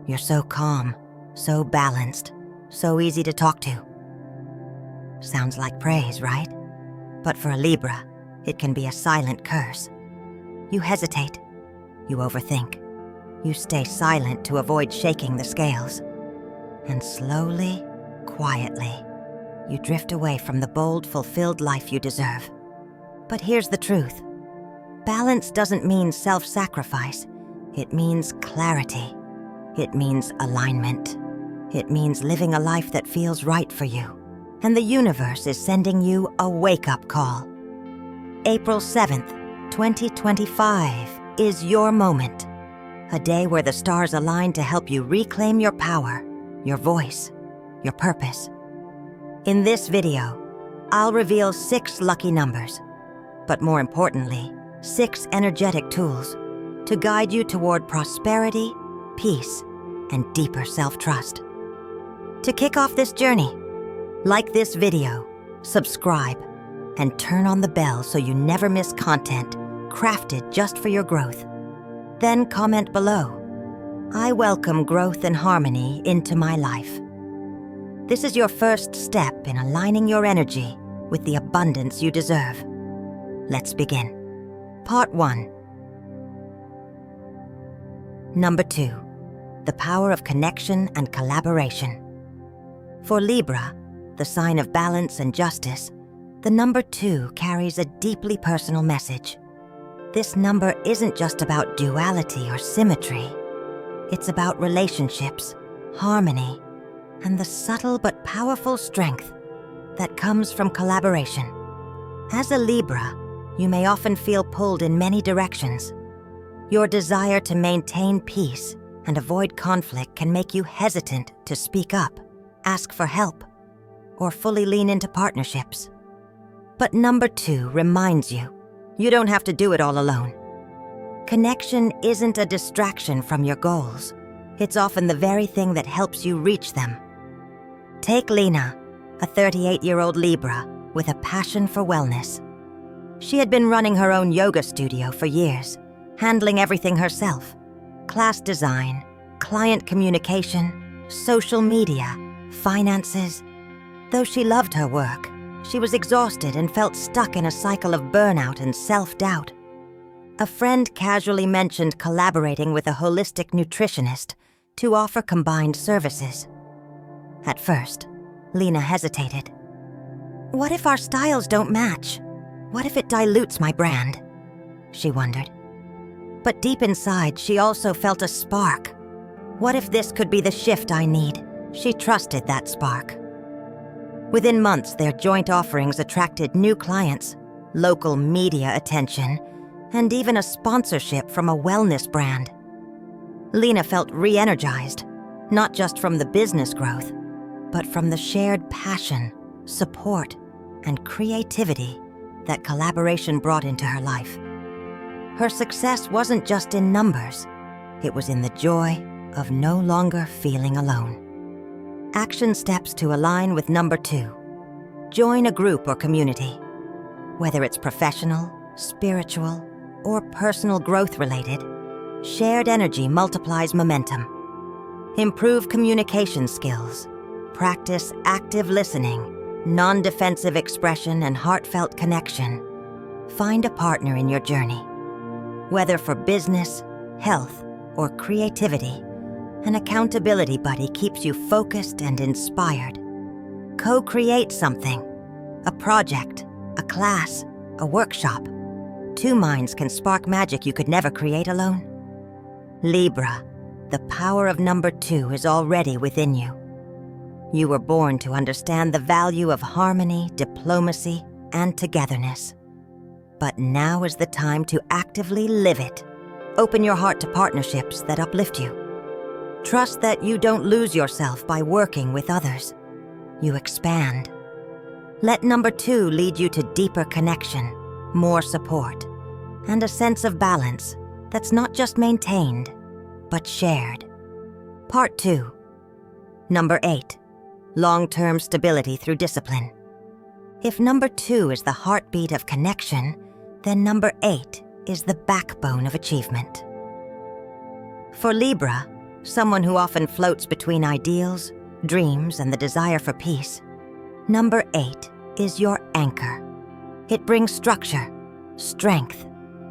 You're so calm, so balanced, so easy to talk to. Sounds like praise, right? But for a Libra, it can be a silent curse. You hesitate. You overthink. You stay silent to avoid shaking the scales. And slowly, quietly, you drift away from the bold, fulfilled life you deserve. But here's the truth. Balance doesn't mean self-sacrifice. It means clarity. It means alignment. It means living a life that feels right for you. And the universe is sending you a wake-up call. April 7th, 2025 is your moment. A day where the stars align to help you reclaim your power, your voice, your purpose. In this video, I'll reveal 6 lucky numbers, but more importantly, 6 energetic tools to guide you toward prosperity, peace, and deeper self-trust. To kick off this journey, like this video, subscribe, and turn on the bell so you never miss content crafted just for your growth. Then comment below, I welcome growth and harmony into my life. This is your first step in aligning your energy with the abundance you deserve. Let's begin. Part 1. Number 2. The power of connection and collaboration. For Libra, the sign of balance and justice, the number 2 carries a deeply personal message. This number isn't just about duality or symmetry. It's about relationships, harmony, and the subtle but powerful strength that comes from collaboration. As a Libra, you may often feel pulled in many directions. Your desire to maintain peace and avoid conflict can make you hesitant to speak up, ask for help, or fully lean into partnerships. But number 2 reminds you, you don't have to do it all alone. Connection isn't a distraction from your goals. It's often the very thing that helps you reach them. Take Lena, a 38-year-old Libra with a passion for wellness. She had been running her own yoga studio for years, handling everything herself: class design, client communication, social media, finances. Though she loved her work, she was exhausted and felt stuck in a cycle of burnout and self-doubt. A friend casually mentioned collaborating with a holistic nutritionist to offer combined services. At first, Lena hesitated. What if our styles don't match? What if it dilutes my brand? She wondered. But deep inside, she also felt a spark. What if this could be the shift I need? She trusted that spark. Within months, their joint offerings attracted new clients, local media attention, and even a sponsorship from a wellness brand. Lena felt re-energized, not just from the business growth, but from the shared passion, support, and creativity that collaboration brought into her life. Her success wasn't just in numbers, it was in the joy of no longer feeling alone. Action steps to align with number 2. Join a group or community. Whether it's professional, spiritual, or personal growth related, shared energy multiplies momentum. Improve communication skills. Practice active listening, non-defensive expression, and heartfelt connection. Find a partner in your journey. Whether for business, health, or creativity, an accountability buddy keeps you focused and inspired. Co-create something, a project, a class, a workshop. 2 minds can spark magic you could never create alone. Libra, the power of number 2 is already within you. You were born to understand the value of harmony, diplomacy, and togetherness. But now is the time to actively live it. Open your heart to partnerships that uplift you. Trust that you don't lose yourself by working with others. You expand. Let number 2 lead you to deeper connection, more support, and a sense of balance that's not just maintained, but shared. Part 2. Number 8. Long-term stability through discipline. If number 2 is the heartbeat of connection, then number 8 is the backbone of achievement. For Libra, someone who often floats between ideals, dreams, and the desire for peace. Number 8 is your anchor. It brings structure, strength,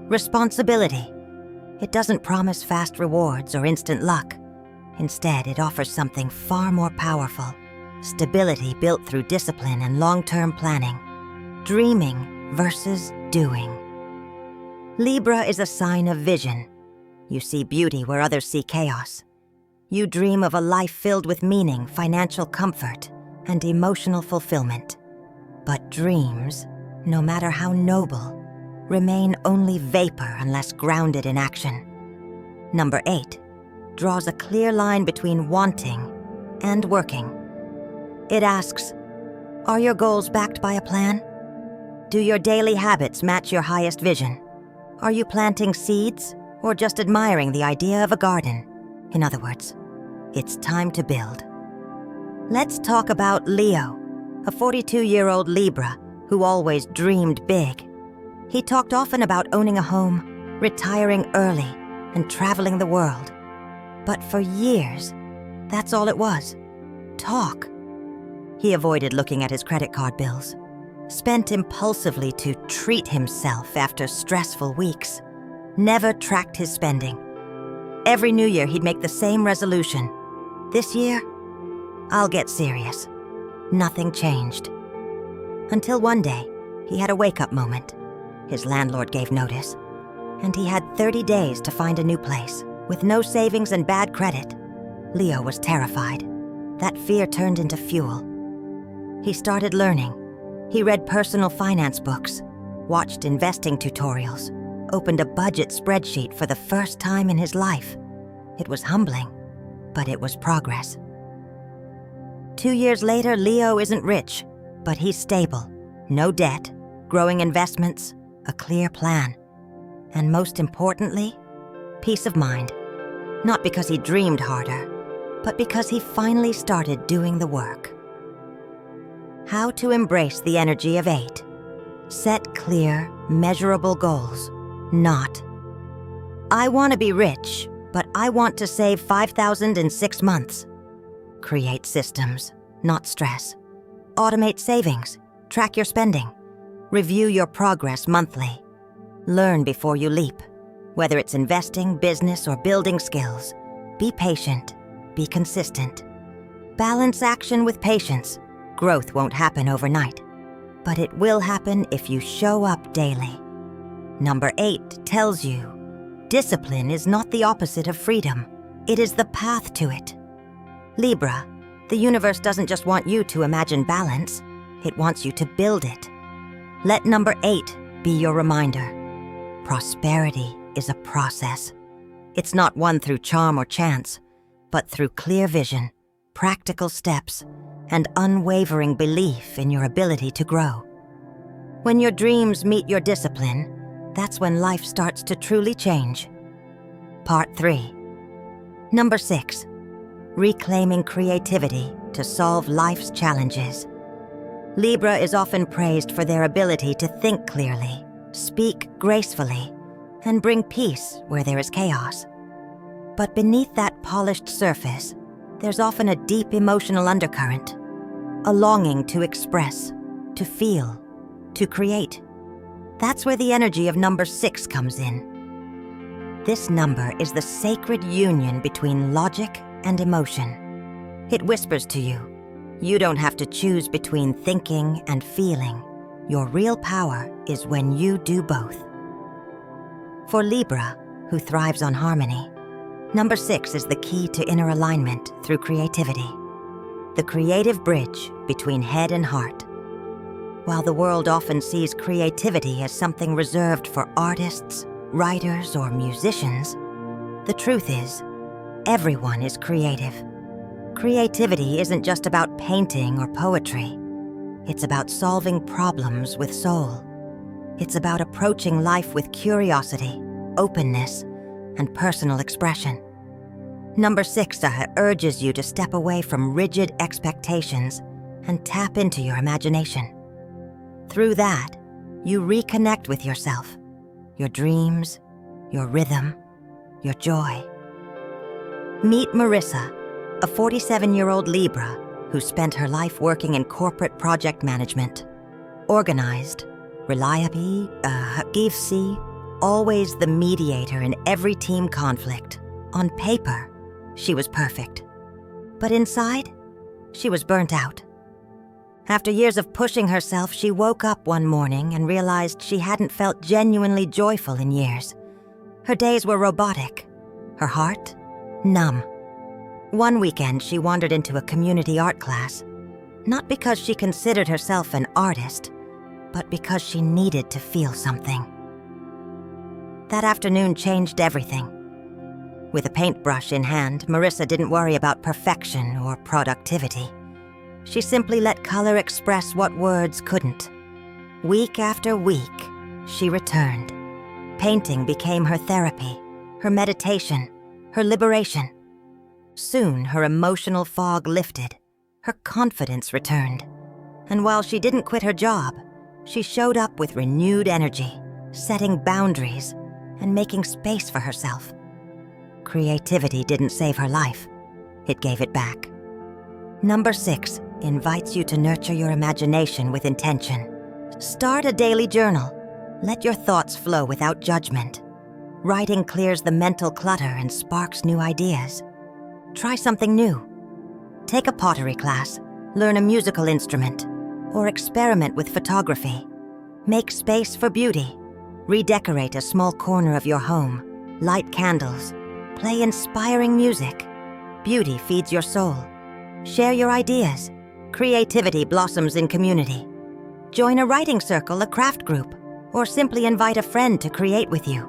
responsibility. It doesn't promise fast rewards or instant luck. Instead, it offers something far more powerful: stability built through discipline and long-term planning. Dreaming versus doing. Libra is a sign of vision. You see beauty where others see chaos. You dream of a life filled with meaning, financial comfort, and emotional fulfillment. But dreams, no matter how noble, remain only vapor unless grounded in action. Number 8 draws a clear line between wanting and working. It asks, are your goals backed by a plan? Do your daily habits match your highest vision? Are you planting seeds or just admiring the idea of a garden? In other words, it's time to build. Let's talk about Leo, a 42-year-old Libra who always dreamed big. He talked often about owning a home, retiring early, and traveling the world. But for years, that's all it was: talk. He avoided looking at his credit card bills, spent impulsively to treat himself after stressful weeks, never tracked his spending. Every New Year, he'd make the same resolution: this year, I'll get serious. Nothing changed. Until one day, he had a wake-up moment. His landlord gave notice, and he had 30 days to find a new place. With no savings and bad credit, Leo was terrified. That fear turned into fuel. He started learning. He read personal finance books, watched investing tutorials, opened a budget spreadsheet for the first time in his life. It was humbling, but it was progress. 2 years later, Leo isn't rich, but he's stable. No debt, growing investments, a clear plan. And most importantly, peace of mind. Not because he dreamed harder, but because he finally started doing the work. How to embrace the energy of 8. Set clear, measurable goals. Not, I want to be rich, but I want to save $5,000 in 6 months. Create systems, not stress. Automate savings. Track your spending. Review your progress monthly. Learn before you leap. Whether it's investing, business, or building skills, be patient, be consistent. Balance action with patience. Growth won't happen overnight, but it will happen if you show up daily. Number 8 tells you, discipline is not the opposite of freedom. It is the path to it. Libra, the universe doesn't just want you to imagine balance, it wants you to build it. Let number 8 be your reminder. Prosperity is a process. It's not won through charm or chance, but through clear vision, practical steps, and unwavering belief in your ability to grow. When your dreams meet your discipline, that's when life starts to truly change. Part 3. Number 6. Reclaiming creativity to solve life's challenges. Libra is often praised for their ability to think clearly, speak gracefully, and bring peace where there is chaos. But beneath that polished surface, there's often a deep emotional undercurrent, a longing to express, to feel, to create. That's where the energy of number 6 comes in. This number is the sacred union between logic and emotion. It whispers to you, you don't have to choose between thinking and feeling. Your real power is when you do both. For Libra, who thrives on harmony, number 6 is the key to inner alignment through creativity, the creative bridge between head and heart. While the world often sees creativity as something reserved for artists, writers, or musicians, the truth is, everyone is creative. Creativity isn't just about painting or poetry. It's about solving problems with soul. It's about approaching life with curiosity, openness, and personal expression. Number 6 urges you to step away from rigid expectations and tap into your imagination. Through that, you reconnect with yourself, your dreams, your rhythm, your joy. Meet Marissa, a 47-year-old Libra who spent her life working in corporate project management. Organized, reliable, always the mediator in every team conflict. On paper, she was perfect. But inside, she was burnt out. After years of pushing herself, she woke up one morning and realized she hadn't felt genuinely joyful in years. Her days were robotic, her heart numb. One weekend, she wandered into a community art class, not because she considered herself an artist, but because she needed to feel something. That afternoon changed everything. With a paintbrush in hand, Marissa didn't worry about perfection or productivity. She simply let color express what words couldn't. Week after week, she returned. Painting became her therapy, her meditation, her liberation. Soon, her emotional fog lifted, her confidence returned. And while she didn't quit her job, she showed up with renewed energy, setting boundaries, and making space for herself. Creativity didn't save her life. It gave it back. Number 6 invites you to nurture your imagination with intention. Start a daily journal. Let your thoughts flow without judgment. Writing clears the mental clutter and sparks new ideas. Try something new. Take a pottery class, learn a musical instrument, or experiment with photography. Make space for beauty. Redecorate a small corner of your home. Light candles. Play inspiring music. Beauty feeds your soul. Share your ideas. Creativity blossoms in community. Join a writing circle, a craft group, or simply invite a friend to create with you.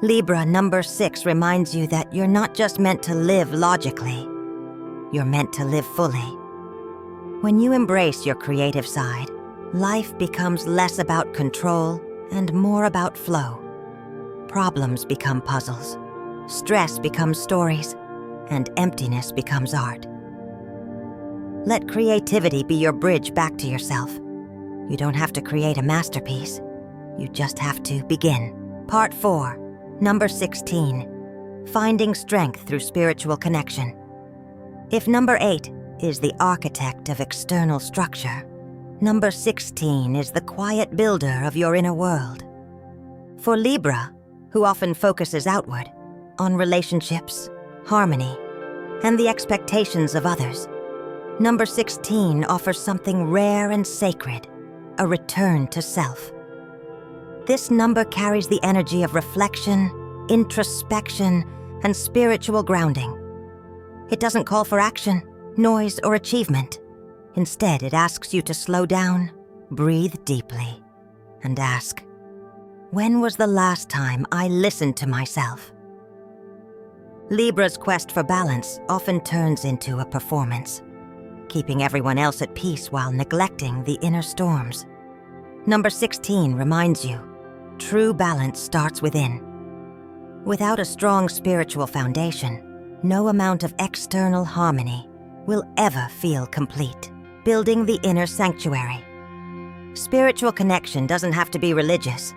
Libra number 6 reminds you that you're not just meant to live logically. You're meant to live fully. When you embrace your creative side, life becomes less about control and more about flow. Problems become puzzles. Stress becomes stories, and emptiness becomes art. Let creativity be your bridge back to yourself. You don't have to create a masterpiece. You just have to begin. Part 4, number 16, finding strength through spiritual connection. If number 8 is the architect of external structure, number 16 is the quiet builder of your inner world. For Libra, who often focuses outward, on relationships, harmony, and the expectations of others, number 16 offers something rare and sacred, a return to self. This number carries the energy of reflection, introspection, and spiritual grounding. It doesn't call for action, noise, or achievement. Instead, it asks you to slow down, breathe deeply, and ask, when was the last time I listened to myself? Libra's quest for balance often turns into a performance, keeping everyone else at peace while neglecting the inner storms. Number 16 reminds you, true balance starts within. Without a strong spiritual foundation, no amount of external harmony will ever feel complete. Building the inner sanctuary. Spiritual connection doesn't have to be religious.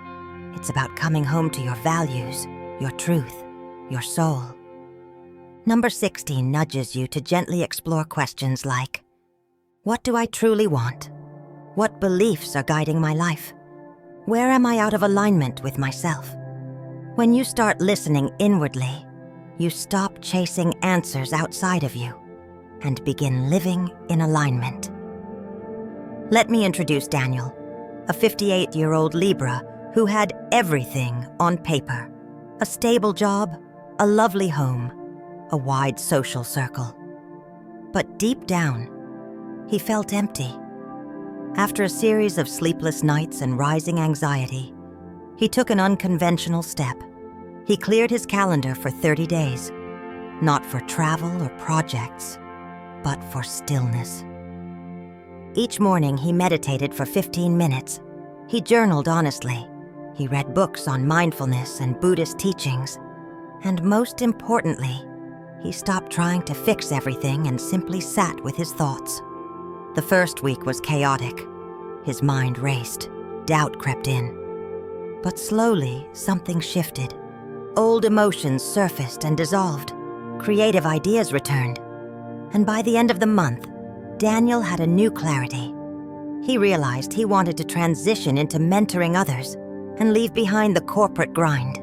It's about coming home to your values, your truth, your soul. Number 16 nudges you to gently explore questions like, what do I truly want? What beliefs are guiding my life? Where am I out of alignment with myself? When you start listening inwardly, you stop chasing answers outside of you and begin living in alignment. Let me introduce Daniel, a 58-year-old Libra who had everything on paper: a stable job, a lovely home, a wide social circle. But deep down, he felt empty. After a series of sleepless nights and rising anxiety, he took an unconventional step. He cleared his calendar for 30 days, not for travel or projects, but for stillness. Each morning, he meditated for 15 minutes. He journaled honestly. He read books on mindfulness and Buddhist teachings. And most importantly, he stopped trying to fix everything and simply sat with his thoughts. The first week was chaotic. His mind raced. Doubt crept in. But slowly, something shifted. Old emotions surfaced and dissolved. Creative ideas returned. And by the end of the month, Daniel had a new clarity. He realized he wanted to transition into mentoring others and leave behind the corporate grind.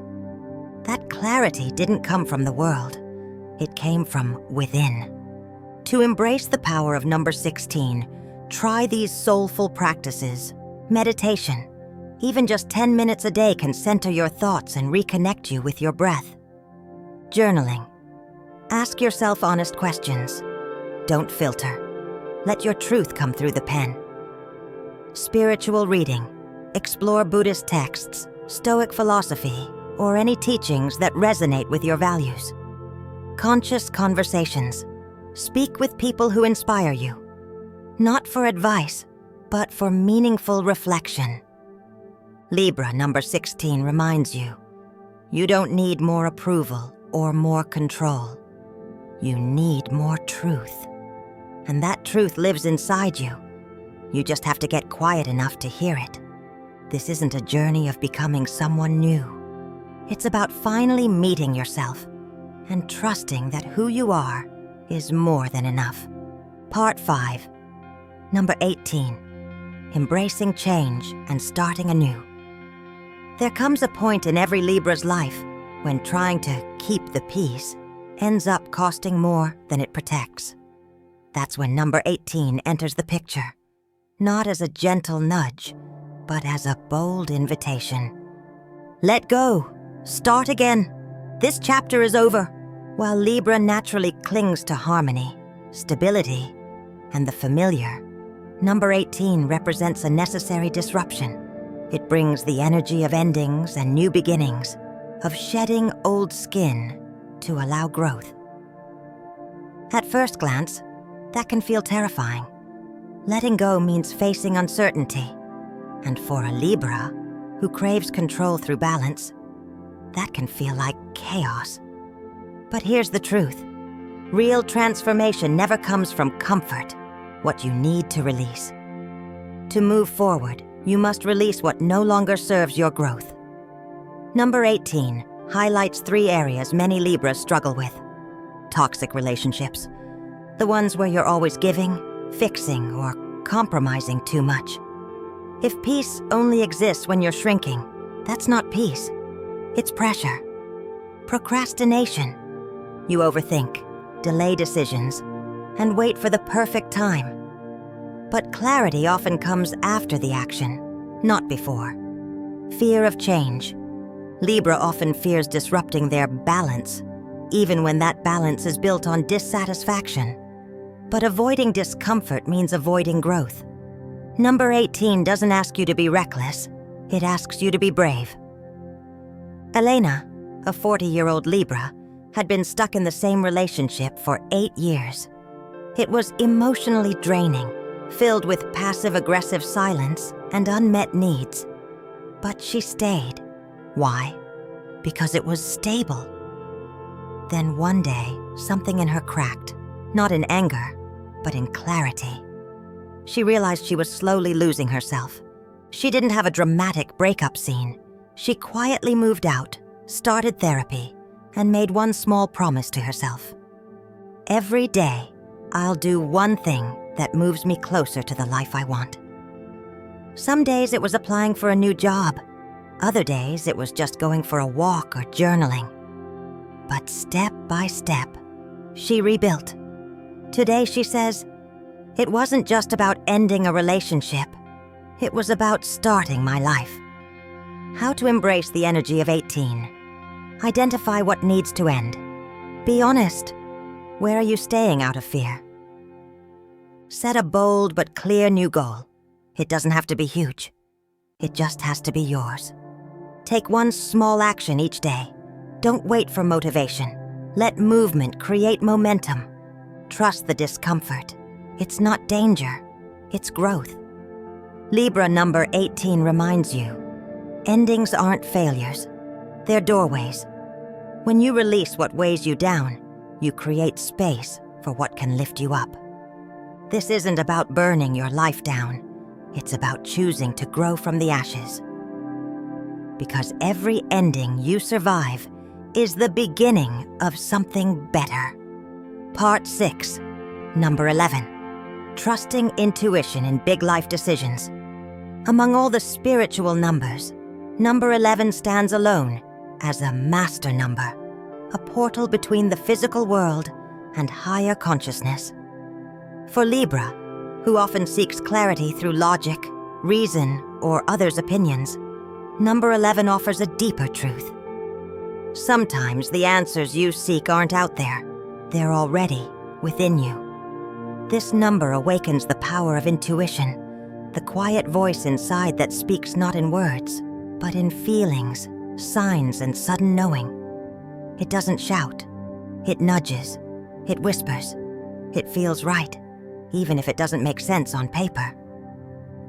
That clarity didn't come from the world. It came from within. To embrace the power of number 16, try these soulful practices. Meditation. Even just 10 minutes a day can center your thoughts and reconnect you with your breath. Journaling. Ask yourself honest questions. Don't filter. Let your truth come through the pen. Spiritual reading. Explore Buddhist texts, Stoic philosophy, or any teachings that resonate with your values. Conscious conversations. Speak with people who inspire you. Not for advice, but for meaningful reflection. Libra number 16 reminds you, you don't need more approval or more control. You need more truth. And that truth lives inside you. You just have to get quiet enough to hear it. This isn't a journey of becoming someone new. It's about finally meeting yourself and trusting that who you are is more than enough. Part 5. Number 18. Embracing change and starting anew. There comes a point in every Libra's life when trying to keep the peace ends up costing more than it protects. That's when number 18 enters the picture, not as a gentle nudge, but as a bold invitation. Let go. Start again. This chapter is over. While Libra naturally clings to harmony, stability, and the familiar, number 18 represents a necessary disruption. It brings the energy of endings and new beginnings, of shedding old skin to allow growth. At first glance, that can feel terrifying. Letting go means facing uncertainty. And for a Libra, who craves control through balance, that can feel like chaos. But here's the truth. Real transformation never comes from comfort, what you need to release. To move forward, you must release what no longer serves your growth. Number 18 highlights 3 areas many Libras struggle with. Toxic relationships. The ones where you're always giving, fixing, or compromising too much. If peace only exists when you're shrinking, that's not peace. It's pressure. Procrastination. You overthink, delay decisions, and wait for the perfect time. But clarity often comes after the action, not before. Fear of change. Libra often fears disrupting their balance, even when that balance is built on dissatisfaction. But avoiding discomfort means avoiding growth. Number 18 doesn't ask you to be reckless, it asks you to be brave. Elena, a 40-year-old Libra, had been stuck in the same relationship for 8 years. It was emotionally draining, filled with passive-aggressive silence and unmet needs. But she stayed. Why? Because it was stable. Then one day, something in her cracked, not in anger, but in clarity. She realized she was slowly losing herself. She didn't have a dramatic breakup scene. She quietly moved out, started therapy, and made one small promise to herself. Every day, I'll do one thing that moves me closer to the life I want. Some days it was applying for a new job. Other days it was just going for a walk or journaling. But step by step, she rebuilt. Today she says, it wasn't just about ending a relationship. It was about starting my life. How to embrace the energy of 18. Identify what needs to end. Be honest. Where are you staying out of fear? Set a bold but clear new goal. It doesn't have to be huge. It just has to be yours. Take one small action each day. Don't wait for motivation. Let movement create momentum. Trust the discomfort. It's not danger, it's growth. Libra number 18 reminds you, endings aren't failures, they're doorways. When you release what weighs you down, you create space for what can lift you up. This isn't about burning your life down, it's about choosing to grow from the ashes. Because every ending you survive is the beginning of something better. Part 6, number 11. Trusting intuition in big life decisions. Among all the spiritual numbers, number 11 stands alone as a master number, a portal between the physical world and higher consciousness. For Libra, who often seeks clarity through logic, reason, or others' opinions, number 11 offers a deeper truth. Sometimes the answers you seek aren't out there. They're already within you. This number awakens the power of intuition, the quiet voice inside that speaks not in words, but in feelings, signs, and sudden knowing. It doesn't shout. It nudges. It whispers. It feels right, even if it doesn't make sense on paper.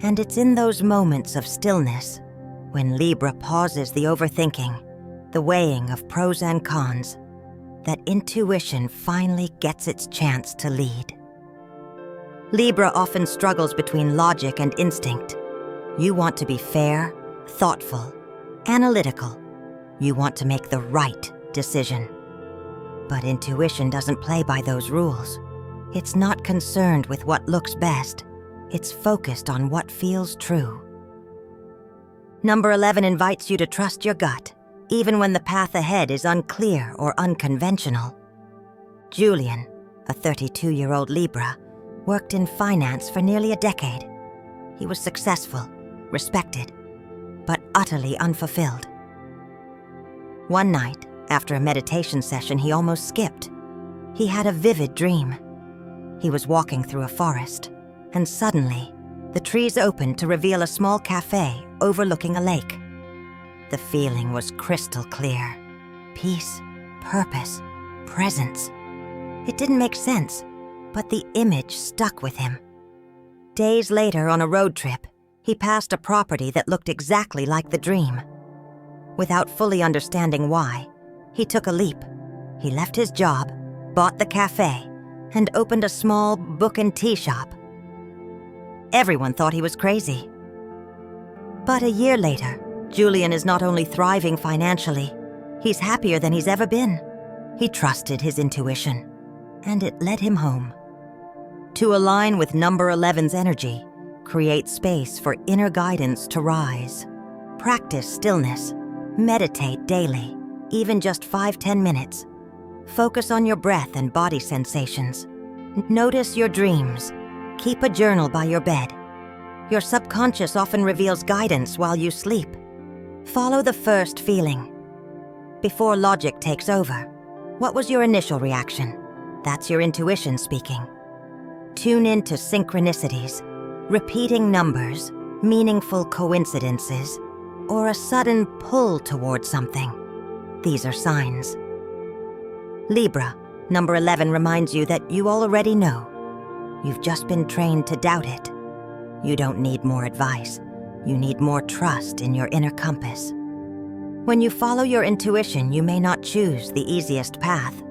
And it's in those moments of stillness, when Libra pauses the overthinking, the weighing of pros and cons, that intuition finally gets its chance to lead. Libra often struggles between logic and instinct. You want to be fair, thoughtful, analytical. You want to make the right decision. But intuition doesn't play by those rules. It's not concerned with what looks best. It's focused on what feels true. Number 11 invites you to trust your gut, even when the path ahead is unclear or unconventional. Julian, a 32-year-old Libra, worked in finance for nearly a decade. He was successful, respected, but utterly unfulfilled. One night, after a meditation session, he almost skipped. He had a vivid dream. He was walking through a forest, and suddenly, the trees opened to reveal a small cafe overlooking a lake. The feeling was crystal clear. Peace, purpose, presence. It didn't make sense, but the image stuck with him. Days later, on a road trip, he passed a property that looked exactly like the dream. Without fully understanding why, he took a leap. He left his job, bought the cafe, and opened a small book and tea shop. Everyone thought he was crazy. But a year later, Julian is not only thriving financially, he's happier than he's ever been. He trusted his intuition, and it led him home. To align with number 11's energy, create space for inner guidance to rise. Practice stillness. Meditate daily, even just 5-10 minutes. Focus on your breath and body sensations. Notice your dreams. Keep a journal by your bed. Your subconscious often reveals guidance while you sleep. Follow the first feeling. Before logic takes over, what was your initial reaction? That's your intuition speaking. Tune into synchronicities, repeating numbers, meaningful coincidences, or a sudden pull towards something. These are signs. Libra, number 11 reminds you that you already know. You've just been trained to doubt it. You don't need more advice. You need more trust in your inner compass. When you follow your intuition, you may not choose the easiest path,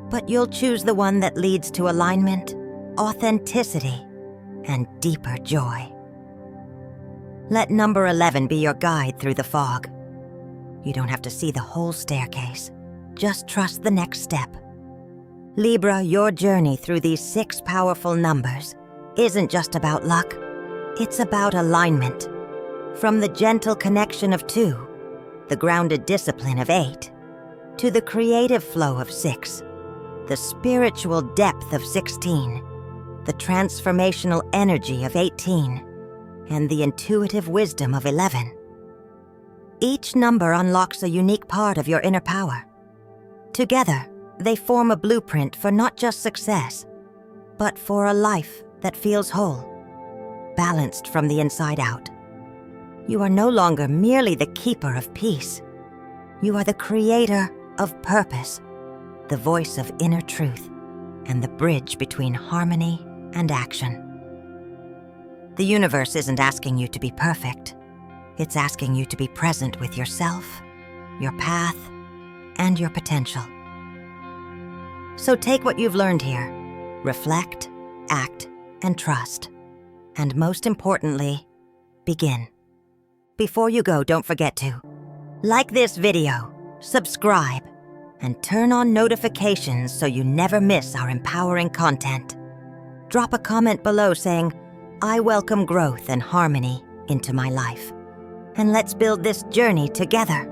but you'll choose the one that leads to alignment, authenticity, and deeper joy. Let number 11 be your guide through the fog. You don't have to see the whole staircase. Just trust the next step. Libra, your journey through these 6 powerful numbers isn't just about luck. It's about alignment. From the gentle connection of 2, the grounded discipline of 8, to the creative flow of 6, the spiritual depth of 16, the transformational energy of 18, and the intuitive wisdom of 11. Each number unlocks a unique part of your inner power. Together, they form a blueprint for not just success, but for a life that feels whole, balanced from the inside out. You are no longer merely the keeper of peace. You are the creator of purpose, the voice of inner truth, and the bridge between harmony and action. The universe isn't asking you to be perfect. It's asking you to be present with yourself, your path, and your potential. So take what you've learned here, reflect, act, and trust. And most importantly, begin. Before you go, don't forget to like this video, subscribe, and turn on notifications so you never miss our empowering content. Drop a comment below saying, "I welcome growth and harmony into my life." And let's build this journey together.